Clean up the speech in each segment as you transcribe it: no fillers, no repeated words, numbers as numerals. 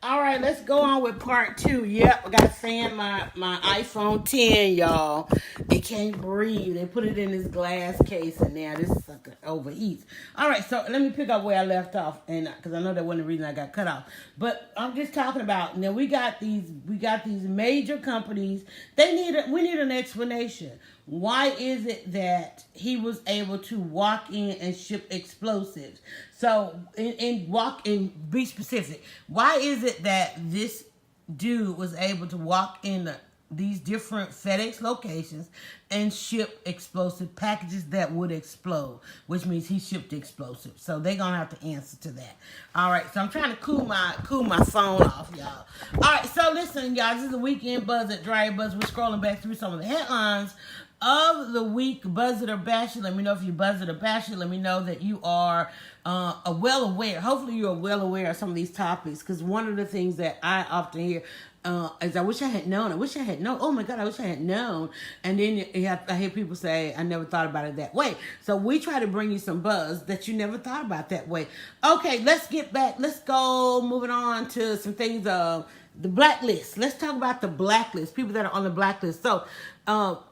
All right, let's go on with part two. Yep, I got to fan my iPhone 10, y'all. It can't breathe. They put it in this glass case, and now this sucker overheats. All right, so let me pick up where I left off, and because I know that wasn't the reason I got cut off. But I'm just talking about now. We got these major companies. We need an explanation. Why is it that he was able to walk in and ship explosives? So, be specific. Why is it that this dude was able to walk in these different FedEx locations and ship explosive packages that would explode, which means he shipped explosives. So they're gonna have to answer to that. All right, so I'm trying to cool my phone off, y'all. All right, so listen, y'all, this is the weekend buzz at DryerBuzz. We're scrolling back through some of the headlines of the week. Buzz it or bash it. Let me know if you buzz it or bash it. Let me know that you are well aware. Hopefully you are well aware of some of these topics, because one of the things that I often hear is, I wish I had known. I wish I had known. Oh my God, I wish I had known. And then I hear people say, I never thought about it that way. So we try to bring you some buzz that you never thought about that way. Okay, let's get back. Let's go moving on to some things. The blacklist. Let's talk about the blacklist. People that are on the blacklist. So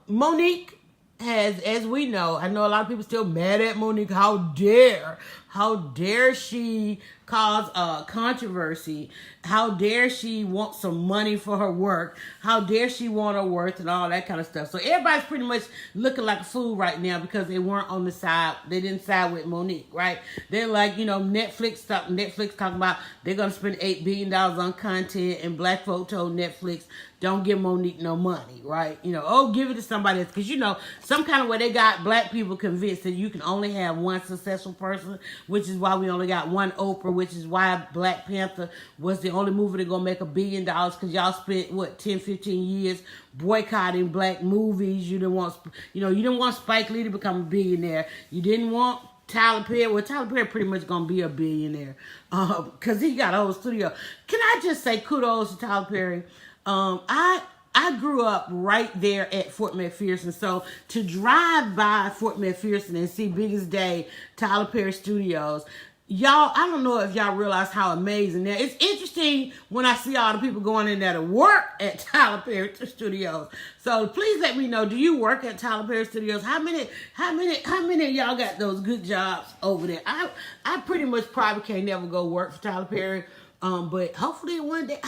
Monique has, as we know, I know a lot of people still mad at Monique. How dare she cause controversy? How dare she want some money for her work? How dare she want her worth and all that kind of stuff? So everybody's pretty much looking like a fool right now because they weren't on the side. They didn't side with Monique, right? They're like, Netflix talking about they're going to spend $8 billion on content, and black folk told Netflix, don't give Monique no money, right? Give it to somebody else. Because, some kind of way they got black people convinced that you can only have one successful person, which is why we only got one Oprah, which is why Black Panther was the only movie that's going to make $1 billion, because y'all spent, 10, 15 years boycotting black movies. You didn't want Spike Lee to become a billionaire. You didn't want Tyler Perry. Well, Tyler Perry pretty much going to be a billionaire because he got a whole studio. Can I just say kudos to Tyler Perry? I grew up right there at Fort McPherson, so to drive by Fort McPherson and see Biggest Day, Tyler Perry Studios, y'all, I don't know if y'all realize how amazing that. It's interesting when I see all the people going in there to work at Tyler Perry Studios. So please let me know, do you work at Tyler Perry Studios? How many of y'all got those good jobs over there? I pretty much probably can't never go work for Tyler Perry, but hopefully one day.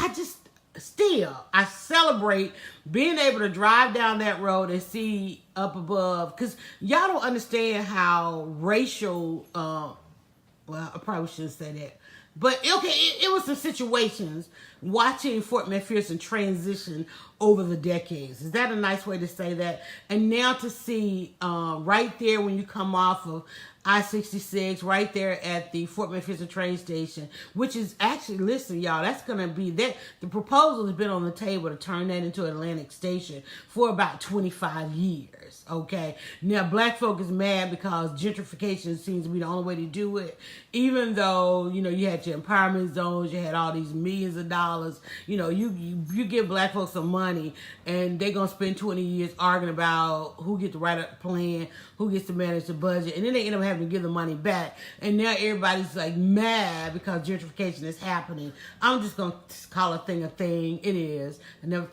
I celebrate being able to drive down that road and see up above, because y'all don't understand how racial, well, I probably shouldn't say that, but okay, it was some situations watching Fort McPherson transition over the decades. Is that a nice way to say that? And now to see right there when you come off of I-66, right there at the Fort McPherson train station, which is actually, listen, y'all, that's going to be that. The proposal has been on the table to turn that into Atlantic Station for about 25 years, okay? Now, black folk is mad because gentrification seems to be the only way to do it, even though, you had your empowerment zones, you had all these millions of dollars, you give black folks some money, and they're going to spend 20 years arguing about who gets to write a plan, who gets to manage the budget, and then they end up having to give the money back. And now everybody's like mad because gentrification is happening. I'm just going to call a thing a thing. It is.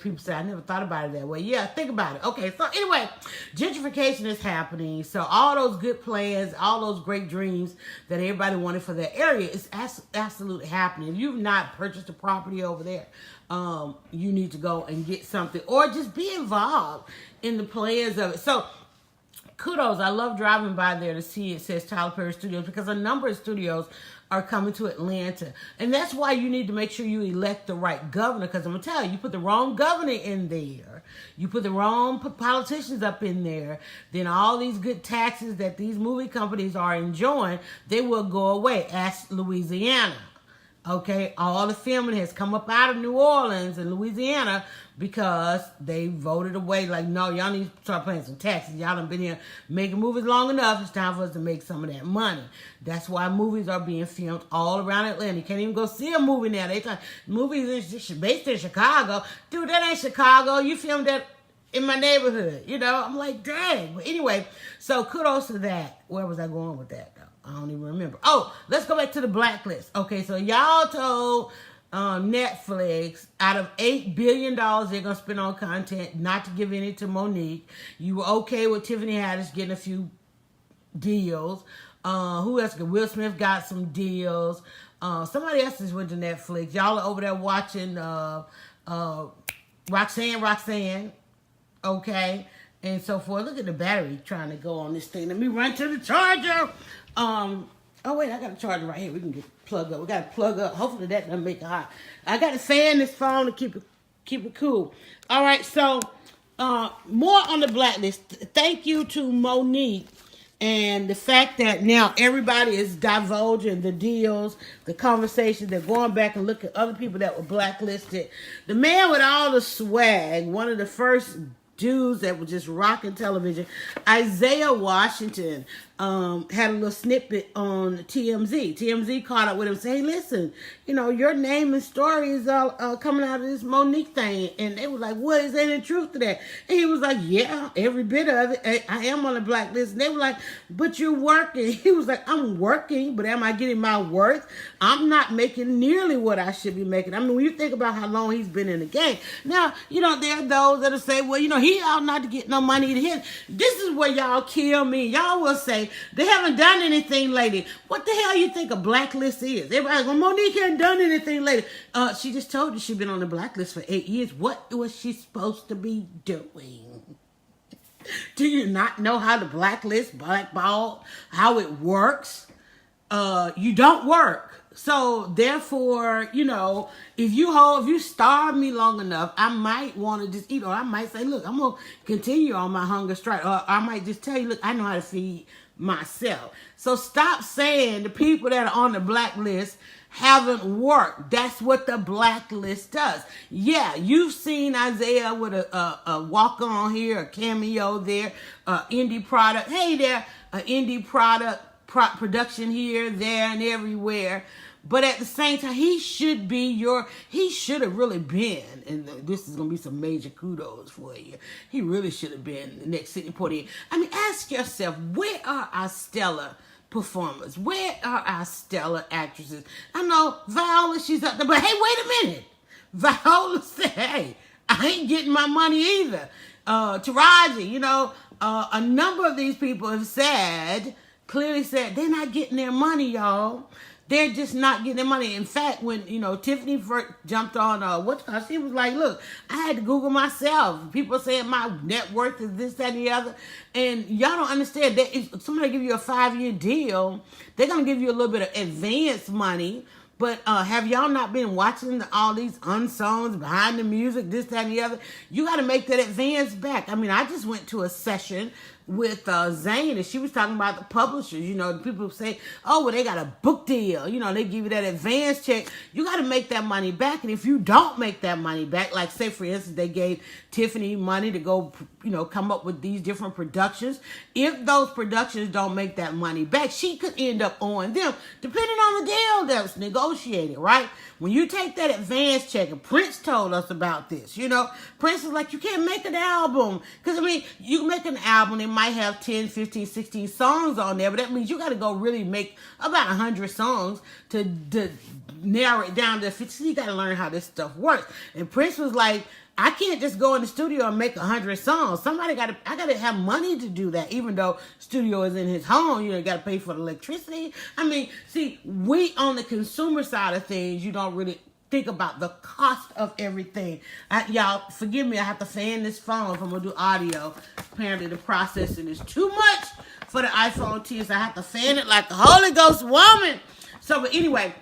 People say, I never thought about it that way. Yeah, think about it. Okay, so anyway, gentrification is happening. So all those good plans, all those great dreams that everybody wanted for that area is absolutely happening. If you've not purchased a property over there, you need to go and get something, or just be involved in the plans of it. So kudos. I love driving by there to see it says Tyler Perry Studios, because a number of studios are coming to Atlanta. And that's why you need to make sure you elect the right governor, because I'm going to tell you, you put the wrong governor in there, you put the wrong politicians up in there, then all these good taxes that these movie companies are enjoying, they will go away. Ask Louisiana. Okay, all the filming has come up out of New Orleans and Louisiana because they voted away. Like, no, y'all need to start paying some taxes. Y'all done been here making movies long enough. It's time for us to make some of that money. That's why movies are being filmed all around Atlanta. You can't even go see a movie now. Movies based in Chicago. Dude, that ain't Chicago. You filmed that in my neighborhood. I'm like, dang. But anyway, so kudos to that. Where was I going with that, though? I don't even remember. Oh, let's go back to the blacklist. Okay, so y'all told Netflix, out of $8 billion they're gonna spend on content, not to give any to Monique. You were okay with Tiffany Haddish getting a few deals. Who else? Will Smith got some deals. Somebody else just went to Netflix. Y'all are over there watching Roxanne, okay, and so forth. Look at the battery trying to go on this thing. Let me run to the charger. Oh wait, I got a charger right here. We can get plugged up. We got to plug up. Hopefully that doesn't make it hot. I got to fan this phone to keep it cool. All right, so more on the blacklist. Thank you to Monique. And the fact that now everybody is divulging the deals, the conversations, they're going back and looking at other people that were blacklisted. The man with all the swag, one of the first dudes that was just rocking television, Isaiah Washington, had a little snippet on TMZ. TMZ caught up with him saying, hey, listen, your name and story is all coming out of this Monique thing. And they were like, what, is there any truth to that? And he was like, yeah, every bit of it. I am on the blacklist. And they were like, but you're working. He was like, I'm working, but am I getting my worth? I'm not making nearly what I should be making. I mean, when you think about how long he's been in the game. Now, there are those that'll say, well, he ought not to get no money to him. This is where y'all kill me. Y'all will say, they haven't done anything lately. What the hell you think a blacklist is? Everybody's going, Monique hasn't done anything lately. She just told you she's been on the blacklist for 8 years. What was she supposed to be doing? Do you not know how the blacklist, blackball, how it works? You don't work. So therefore, if you starve me long enough, I might want to just eat, or I might say, look, I'm going to continue on my hunger strike. Or I might just tell you, look, I know how to feed myself. So stop saying the people that are on the blacklist haven't worked. That's what the blacklist does. Yeah, you've seen Isaiah with a walk-on here, a cameo there, indie product. Hey there, an indie production here, there, and everywhere. But at the same time, he should have really been, and this is going to be some major kudos for you. He really should have been the next Sidney Poitier. I mean, ask yourself, where are our stellar performers? Where are our stellar actresses? I know Viola, she's up there, but hey, wait a minute. Viola said, hey, I ain't getting my money either. Taraji, a number of these people have clearly said, they're not getting their money, y'all. They're just not getting their money. In fact, when, Tiffany first jumped on, she was like, look, I had to Google myself. People saying my net worth is this, that, and the other. And y'all don't understand that if somebody give you a 5-year deal, they're going to give you a little bit of advance money. But have y'all not been watching all these unsongs behind the music, this, that, and the other? You got to make that advance back. I mean, I just went to a session with Zane, and she was talking about the publishers. The people say, oh, well, they got a book deal. They give you that advance check. You got to make that money back. And if you don't make that money back, like say, for instance, they gave Tiffany money to go, come up with these different productions. If those productions don't make that money back, she could end up owing them, depending on the deal that was negotiated, right? When you take that advance check, and Prince told us about this, Prince is like, you can't make an album. Because, you make an album, it might have 10, 15, 16 songs on there, but that means you got to go really make about 100 songs to narrow it down to 50. You got to learn how this stuff works. And Prince was like, I can't just go in the studio and make 100 songs. I got to have money to do that, even though studio is in his home. You got to pay for the electricity. We on the consumer side of things, you don't really think about the cost of everything. Y'all, forgive me, I have to fan this phone if I'm going to do audio. Apparently the processing is too much for the iPhone 10, so I have to fan it like the Holy Ghost woman. But anyway,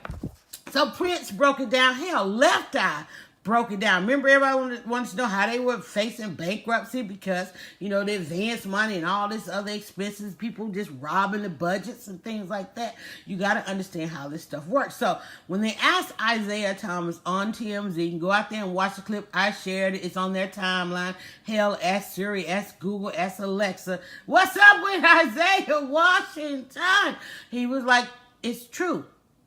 so Prince broke it down. Hell, Left Eye broke it down. Remember, everybody wanted to know how they were facing bankruptcy because, the advance money and all this other expenses, people just robbing the budgets and things like that. You got to understand how this stuff works. So when they asked Isaiah Thomas on TMZ, you can go out there and watch the clip. I shared it. It's on their timeline. Hell, ask Siri, ask Google, ask Alexa. What's up with Isaiah Washington? He was like, it's true.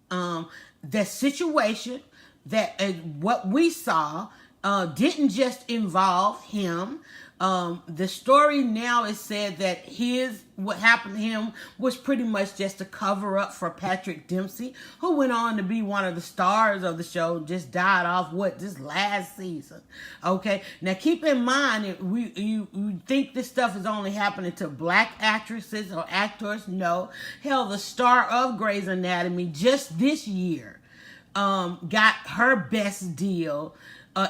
The situation that what we saw didn't just involve him. The story now is said that what happened to him was pretty much just a cover up for Patrick Dempsey, who went on to be one of the stars of the show, just died off this last season. Okay, now keep in mind, you think this stuff is only happening to black actresses or actors? No, hell, the star of Grey's Anatomy just this year got her best deal.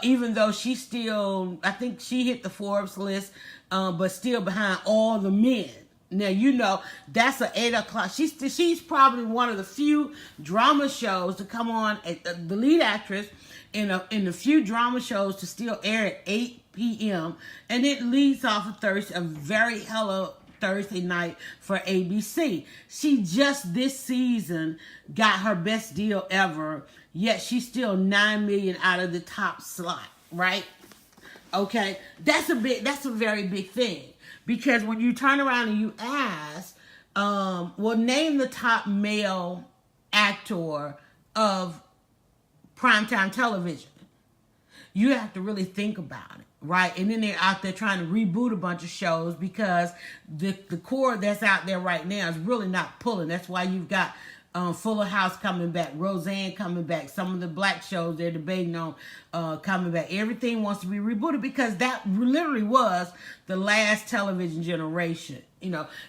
Even though I think she hit the Forbes list, but still behind all the men. Now, that's an 8 o'clock. She's probably one of the few drama shows to come on, the lead actress in the few drama shows to still air at 8 p.m. And it leads off a very hello Thursday night for ABC. She just this season got her best deal ever, yet she's still $9 million out of the top slot, right? Okay, that's a very big thing, because when you turn around and you ask, well, name the top male actor of primetime television, you have to really think about it. Right, and then they're out there trying to reboot a bunch of shows because the core that's out there right now is really not pulling. That's why you've got Fuller House coming back, Roseanne coming back, some of the black shows they're debating on coming back. Everything wants to be rebooted because that literally was the last television generation.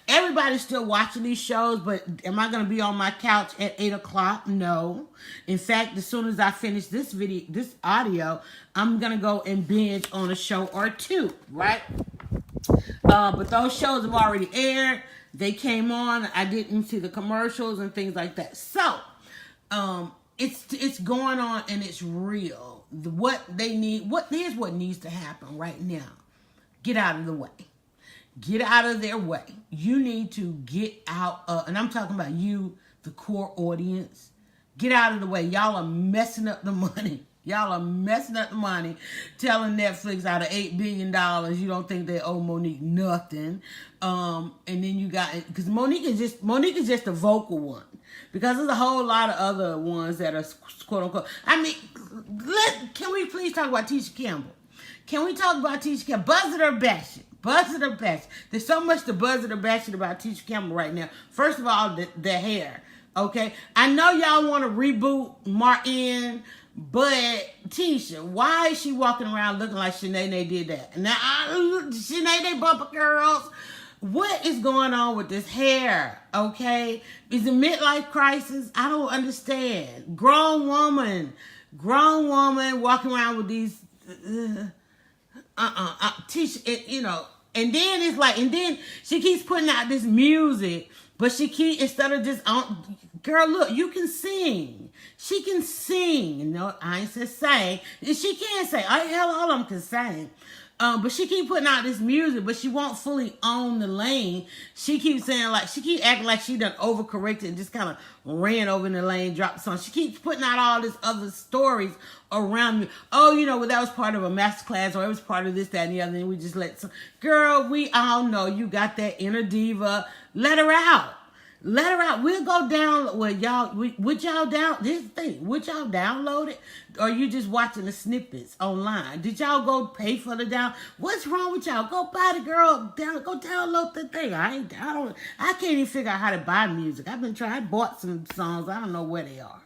Everybody's still watching these shows, but am I going to be on my couch at 8 o'clock? No. In fact, as soon as I finish this audio, I'm going to go and binge on a show or two, right? But those shows have already aired. They came on. I didn't see the commercials and things like that. So, it's going on and it's real. Here's what needs to happen right now. Get out of the way. Get out of their way. You need to get out and I'm talking about you, the core audience. Get out of the way. Y'all are messing up the money. Y'all are messing up the money, telling Netflix out of $8 billion, you don't think they owe Monique nothing. And then you got, because Monique is just a vocal one. Because there's a whole lot of other ones that are quote unquote. I mean, can we please talk about Tisha Campbell? Can we talk about Tisha Campbell? Buzz it or bash it. Buzz it or bash it. There's so much to buzz it or bash it about Tisha Campbell right now. First of all, the hair. Okay? I know y'all want to reboot Martin, but Tisha, why is she walking around looking like Shanae did that? Now, Shanae bumper girls, what is going on with this hair? Okay? Is it midlife crisis? I don't understand. Grown woman walking around with these, Tisha, and then it's like, and then she keeps putting out this music, but instead of just, girl, look, you can sing. She can sing. No, I ain't said sing. She can sing. Hell, all of them can sing. But she keep putting out this music, but she won't fully own the lane. She keeps saying she keep acting like she done overcorrected and just kind of ran over in the lane, dropped the song. She keeps putting out all this other stories around me. Oh, well, that was part of a master class, or it was part of this, that, and the other, and we just girl, we all know you got that inner diva. Let her out. Let her out. We'll go down. Well, y'all, would y'all down? This thing, would y'all download it, or you just watching the snippets online? Did y'all go pay for the down? What's wrong with y'all? Go buy the girl down. Go download the thing. I can't even figure out how to buy music. I bought some songs. I don't know where they are.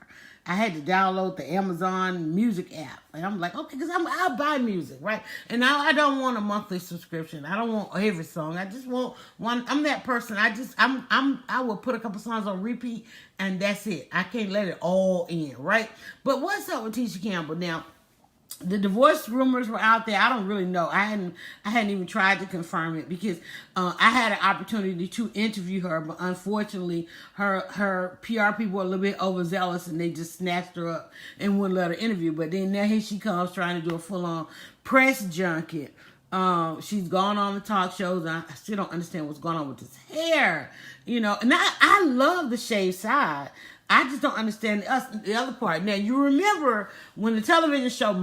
I had to download the Amazon Music app. And I'm like, okay, because I'll buy music, right? And I don't want a monthly subscription. I don't want every song. I just want one. I'm that person. I will put a couple songs on repeat and that's it. I can't let it all in, right? But what's up with Tisha Campbell now? The divorce rumors were out there. I don't really know. I hadn't even tried to confirm it because I had an opportunity to interview her, but unfortunately, her PR people were a little bit overzealous and they just snatched her up and wouldn't let her interview. But then now here she comes trying to do a full-on press junket. She's gone on the talk shows. And I still don't understand what's going on with this hair, And I love the shaved side. I just don't understand the other part. Now, you remember when the television show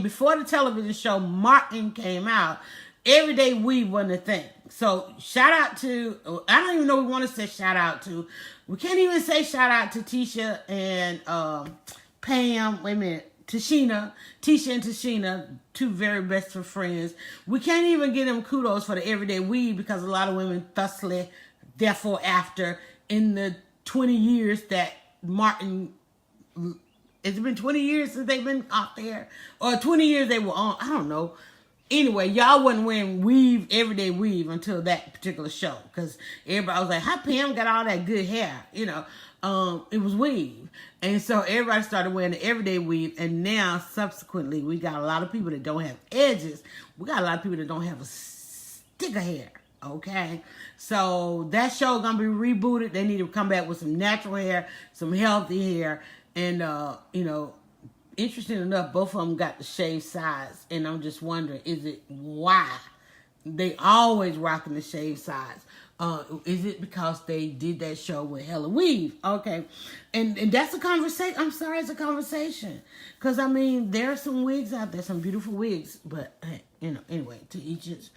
before the television show Martin came out, everyday weave wasn't a thing. So, shout out to, I don't even know we want to say shout out to, we can't even say shout out to Tisha and Pam. Wait a minute. Tisha and Tashina, two very best of friends. We can't even give them kudos for the everyday weave because a lot of women thusly, therefore after, in the 20 years that Martin, it's been 20 years since they've been out there, or 20 years they were on, I don't know. Anyway, y'all wasn't wearing weave, everyday weave until that particular show because everybody was like, how Pam got all that good hair? You know, it was weave. And so everybody started wearing the everyday weave. And now, subsequently, we got a lot of people that don't have edges. We got a lot of people that don't have a stick of hair. Okay? So that show is going to be rebooted. They need to come back with some natural hair, some healthy hair. And, you know, interesting enough, both of them got the shave sides, and I'm just wondering, is it why they always rocking the shave sides? Is it because they did that show with Hella Weave? Okay, and that's a conversation. I'm sorry, it's a conversation because I mean there are some wigs out there, some beautiful wigs, but you know, anyway, to each its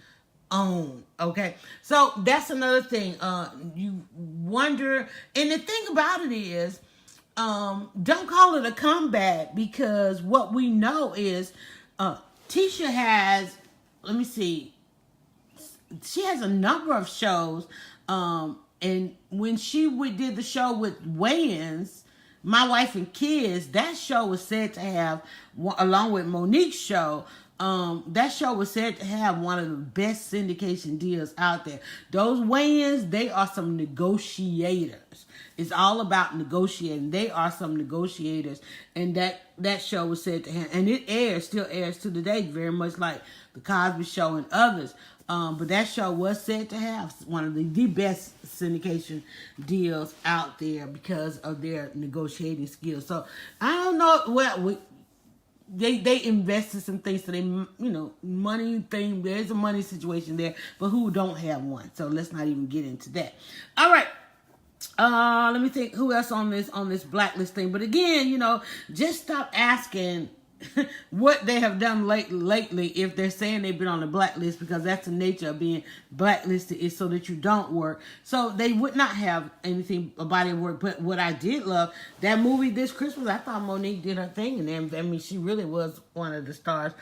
own. Okay, so that's another thing. You wonder, and the thing about it is. Don't call it a comeback because what we know is Tisha has, let me see, she has a number of shows. And when she did the show with Wayans, My Wife and Kids, that show was said to have, along with Monique's show, that show was said to have one of the best syndication deals out there. Those Wayans, they are some negotiators. It's all about negotiating. They are some negotiators. And that show was said to have, and it still airs to today, very much like The Cosby Show and others. But that show was said to have one of the best syndication deals out there because of their negotiating skills. So I don't know what they invested some things, so they, you know, money thing. There's a money situation there, but who don't have one? So let's not even get into that. All right. Let me think who else on this blacklist thing. But again, you know, just stop asking what they have done lately if they're saying they've been on the blacklist, because that's the nature of being blacklisted, is so that you don't work. So they would not have anything about it work. But what I did love, that movie this Christmas, I thought Monique did her thing in there. I mean, she really was one of the stars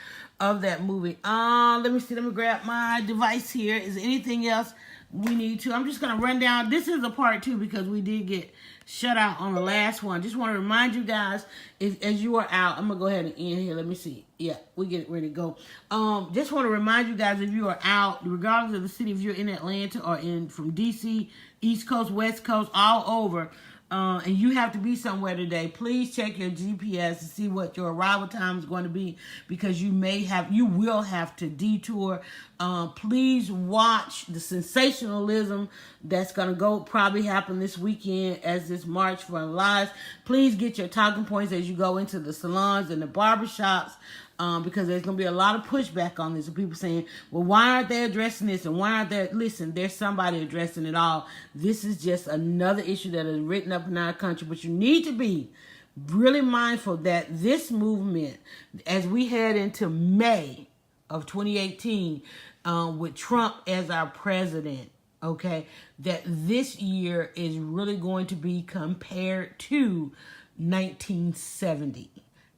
of that movie. Let me see. Let me grab my device here. Is there anything else we need to? I'm just going to run down. This is a part 2 because we did get shut out on the last one. Just want to remind you guys, as you are out, I'm going to go ahead and end here. Let me see. Yeah, we get it ready to go. Just want to remind you guys, if you are out, regardless of the city, if you're in Atlanta or from DC, East Coast, West Coast, all over, and you have to be somewhere today, please check your GPS to see what your arrival time is going to be, because you will have to detour. Please watch the sensationalism that's going to probably happen this weekend as this March for Our Lives. Please get your talking points as you go into the salons and the barbershops. Because there's going to be a lot of pushback on this. And people saying, well, why aren't they addressing this? And why aren't they? Listen, there's somebody addressing it all. This is just another issue that is written up in our country. But you need to be really mindful that this movement, as we head into May of 2018, with Trump as our president, okay, that this year is really going to be compared to 1970.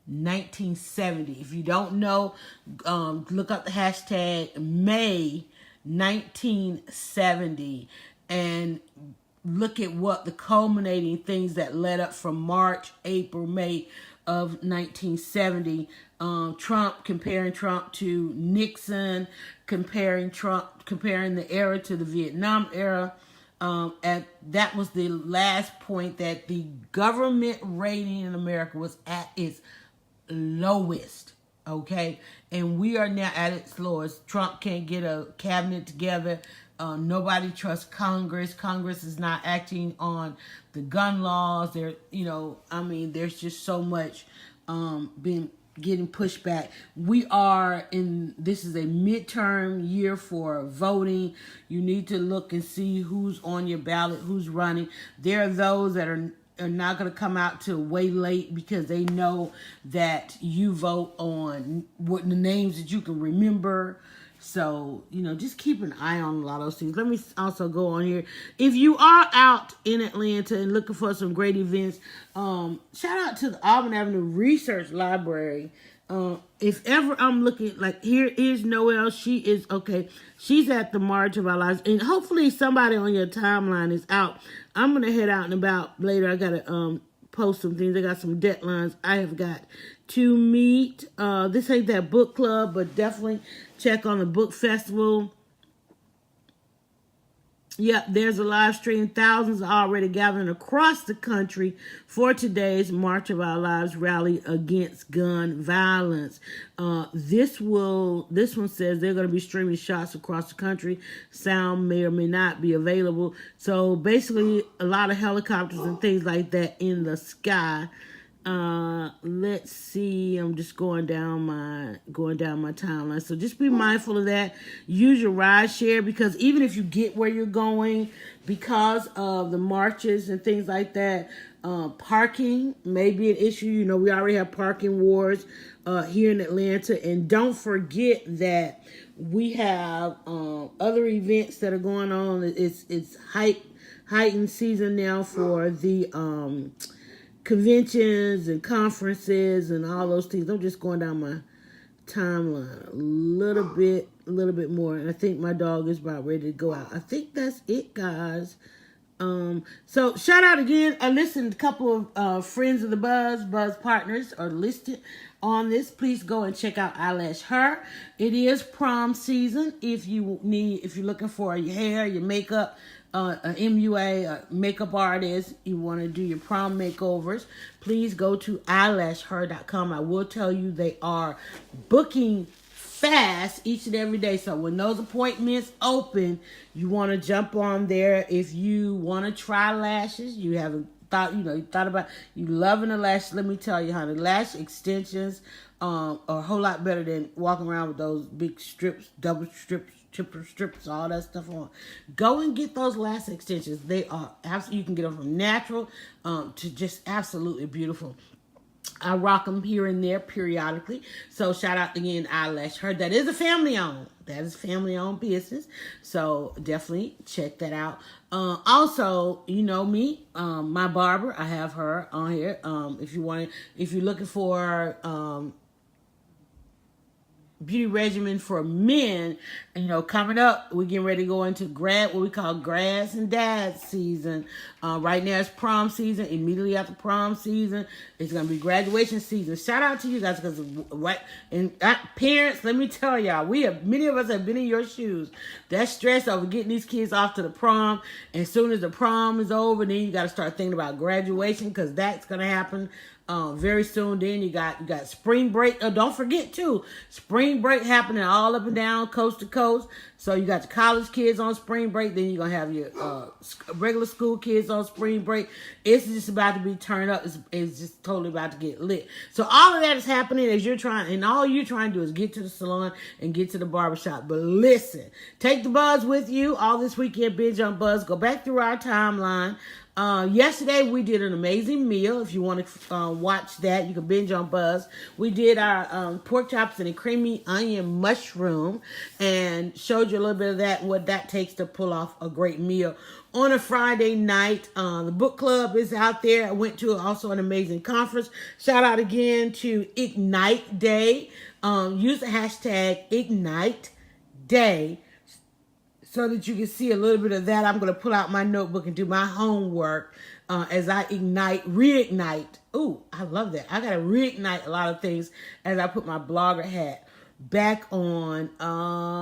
1970. If you don't know, look up the hashtag May 1970 and look at what the culminating things that led up from March, April, May of comparing Trump to Nixon, comparing the era to the Vietnam era. And that was the last point that the government rating in America was at its lowest, okay? And we are now at its lowest. Trump can't get a cabinet together. Nobody trusts Congress. Congress is not acting on the gun laws. There's just so much been getting pushed back. This is a midterm year for voting. You need to look and see who's on your ballot, who's running. There are those that are not going to come out till way late because they know that you vote on what the names that you can remember. So, just keep an eye on a lot of those things. Let me also go on here. If you are out in Atlanta and looking for some great events, shout out to the Auburn Avenue Research Library. If ever I'm looking, like, here's Noelle. She is, okay, she's at the March of Our Lives. And hopefully somebody on your timeline is out. I'm going to head out and about later. I got to post some things. I got some deadlines I have got to meet. This ain't that book club, but definitely check on the book festival. Yep, there's a live stream. Thousands are already gathering across the country for today's March of Our Lives rally against gun violence. This one says they're going to be streaming shots across the country. Sound may or may not be available. So basically, a lot of helicopters and things like that in the sky. Let's see. I'm just going down my timeline. So just be mindful of that. Use your ride share, because even if you get where you're going, because of the marches and things like that, parking may be an issue. We already have parking wars here in Atlanta, and don't forget that we have other events that are going on. It's heightened season now for the conventions and conferences and all those things. I'm just going down my timeline a little bit more, and I think my dog is about ready to go out. I think that's it, guys. So shout out again. I listened a couple of friends of the Buzz partners are listed on this. Please go and check out Eyelash Her. It is prom season. If you're looking for your hair, your makeup, an MUA, a makeup artist, you want to do your prom makeovers, please go to eyelashher.com. I will tell you they are booking fast each and every day. So when those appointments open, you want to jump on there. If you want to try lashes, you haven't thought, you thought about, you loving the lashes, let me tell you, honey, lash extensions are a whole lot better than walking around with those big strips, double strips, triple strips, all that stuff on. Go and get those lash extensions. They are absolutely, you can get them from natural to just absolutely beautiful. I rock them here and there periodically. So shout out again, Eyelash Her. That is a family owned. That is family owned business. So definitely check that out. Also, me, my barber, I have her on here. If you're looking for beauty regimen for men, coming up, we're getting ready to go into what we call grads and dads season. Right now it's prom season. Immediately after prom season, it's going to be graduation season. Shout out to you guys, because parents, let me tell y'all, many of us have been in your shoes. That stress over getting these kids off to the prom, and as soon as the prom is over, then you got to start thinking about graduation, because that's going to happen very soon. Then you got spring break. Don't forget too, spring break happening all up and down, coast to coast. So you got the college kids on spring break. Then you're gonna have your regular school kids on spring break. It's just about to be turned up. It's just totally about to get lit. So all of that is happening as you're trying, and all you're trying to do is get to the salon and get to the barbershop. But listen, take the Buzz with you all this weekend. Binge on Buzz. Go back through our timeline. Yesterday we did an amazing meal. If you want to watch that, you can binge on Buzz. We did our pork chops and a creamy onion mushroom, and showed you a little bit of that and what that takes to pull off a great meal on a Friday night. The book club is out there. I went to also an amazing conference. Shout out again to Ignite Day. Use the hashtag Ignite Day, so that you can see a little bit of that. I'm going to pull out my notebook and do my homework as I reignite. Ooh, I love that. I got to reignite a lot of things as I put my blogger hat back on.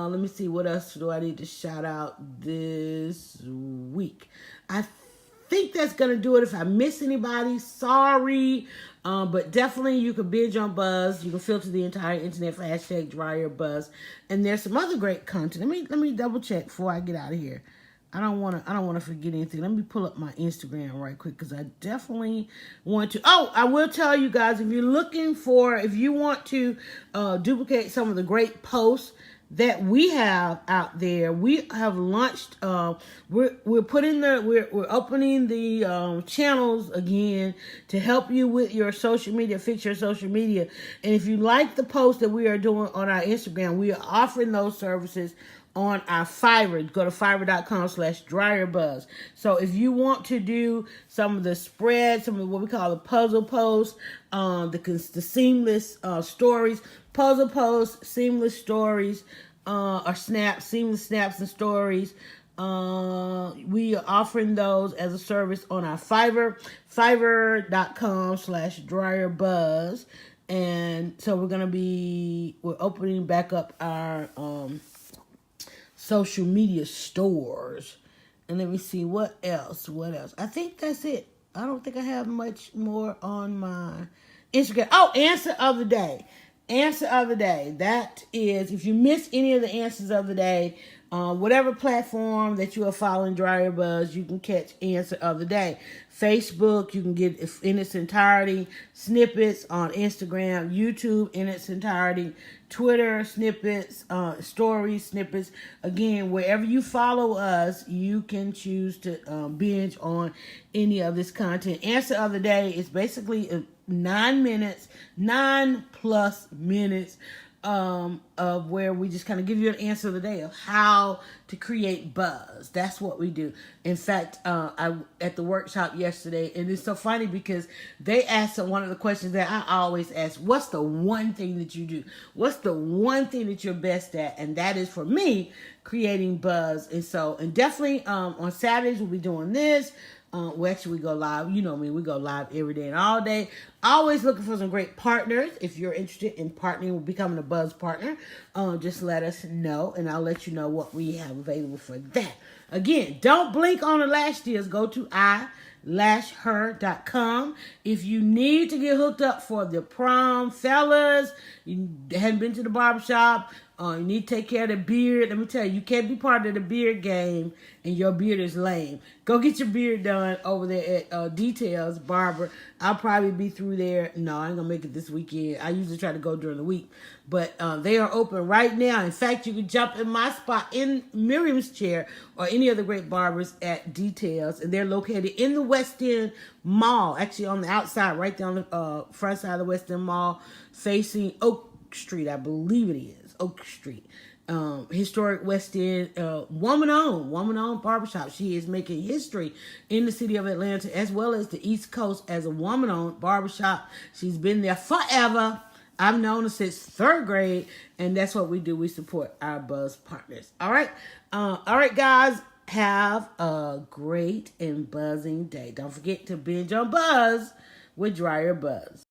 Let me see, what else do I need to shout out this week? I think that's going to do it. If I miss anybody, sorry. But definitely you can binge on Buzz. You can filter the entire internet for hashtag DryerBuzz. And there's some other great content. Let me double check before I get out of here. I don't want to forget anything. Let me pull up my Instagram right quick, because I definitely want to. Oh, I will tell you guys, if you want to duplicate some of the great posts that we have out there. We have launched. We're opening the channels again to help you with your social media, fix your social media. And if you like the posts that we are doing on our Instagram, we are offering those services on our Fiverr. Go to fiverr.com/DryerBuzz. So if you want to do some of the spreads, some of what we call the puzzle posts, the seamless stories, puzzle posts, seamless stories, or seamless snaps and stories, we are offering those as a service on our Fiverr, fiverr.com/DryerBuzz. And so we're opening back up our social media stores. And let me see what else. I think that's it. I don't think I have much more on my Instagram. Oh, answer of the day. That is, if you miss any of the answers of the day, whatever platform that you are following DryerBuzz, you can catch answer of the day. Facebook, you can get it in its entirety. Snippets on Instagram, YouTube in its entirety. Twitter snippets, stories snippets. Again, wherever you follow us, you can choose to binge on any of this content. Answer of the day is basically 9+ minutes of where we just kind of give you an answer of the day of how to create buzz. That's what we do. In fact, I at the workshop yesterday, and it's so funny because they asked one of the questions that I always ask: what's the one thing that you do? What's the one thing that you're best at? And that is, for me, creating buzz. And definitely on Saturdays we'll be doing this. We go live. You know me, we go live every day and all day. Always looking for some great partners. If you're interested in partnering with becoming a Buzz partner, just let us know, and I'll let you know what we have available for that. Again, don't blink on the last years. Go to ilashher.com. If you need to get hooked up for the prom, fellas, you hadn't been to the barbershop, you need to take care of the beard. Let me tell you can't be part of the beard game and your beard is lame. Go get your beard done over there at Details Barber. I'll probably be through there. No, I ain't gonna make it this weekend. I usually try to go during the week. But they are open right now. In fact, you can jump in my spot in Miriam's chair or any other great barbers at Details. And they're located in the West End Mall. Actually on the outside, right there on the front side of the West End Mall, facing Oak Street, I believe it is. Oak Street. Historic West End, woman-owned barbershop. She is making history in the city of Atlanta as well as the East Coast as a woman-owned barbershop. She's been there forever. I've known her since 3rd grade, and that's what we do. We support our Buzz partners. All right, guys. Have a great and buzzing day. Don't forget to binge on Buzz with DryerBuzz.